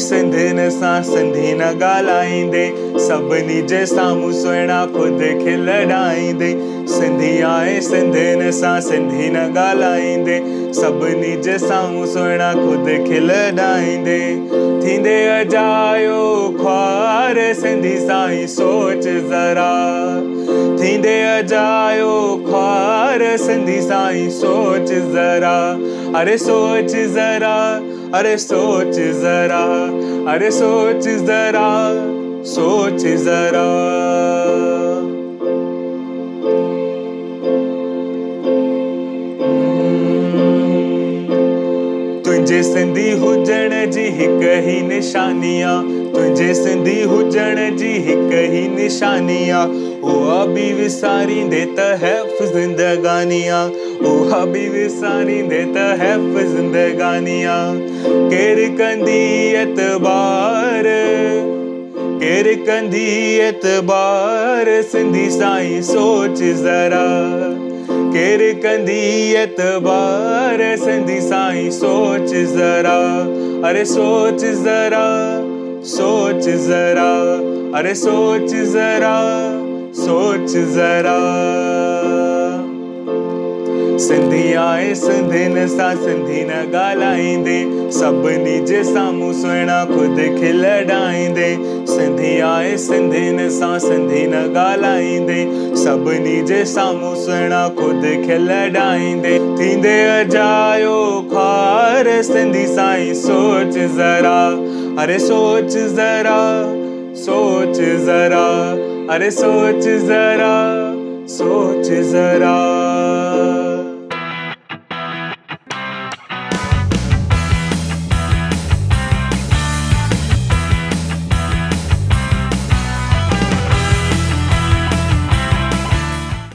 सिंधियुनि सां सिंधी न ॻाल्हाईंदे, सभिनी जे साम्हूं सुहिणा ख़ुदि खिलड़ाईंदे। सिंधी आहे सिंधियुनि सां सिंधी न ॻाल्हाईंदे, सभिनी जे साम्हूं सुहिणा ख़ुदि खिलड़ाईंदे। थींदे अजायो ख्वार सिंधी साईं सोच ज़रा, थींदे अजायो ख्वार सिंधी साईं सोच ज़रा। अरे सोच ज़रा, अरे सोच ज़रा, अरे सोच ज़रा, सोच ज़रा। तुंहिंजे सिंधी हुजण जी हिक ही निशानी आ, तुंहिंजे सिंधी हुजण जी हिक ही निशानी आ। उहा बि विसारींदे त हैफ़ ज़िंदगानी आ, उहा बि विसारींदे त हैफ़ ज़िंदगानी आ। केर कंदी एतबार, केर कंदी एतबार सिंधी साईं सोच ज़रा। केर कंदी एतबार सिंधी साईं सोच ज़रा। अरे सोच ज़रा, सोच ज़रा, अरे सोच ज़रा, सोच ज़रा। सिंधी आहे सिंधियुनि सां सिंधी न ॻाल्हाईंदे, सभिनी जे साम्हूं सुहिणा ख़ुदि खिलड़ाईंदे। सिंधी आहे सिंधियुनि सां सिंधी न ॻाल्हाईंदे, सभिनी जे साम्हूं सुहिणा ख़ुदि खिलड़ाईंदे। थींदे अजायो ख्वार सिंधी साईं सोच ज़रा। अरे सोच ज़रा, सोच ज़रा, अरे सोच ज़रा, सोच ज़रा।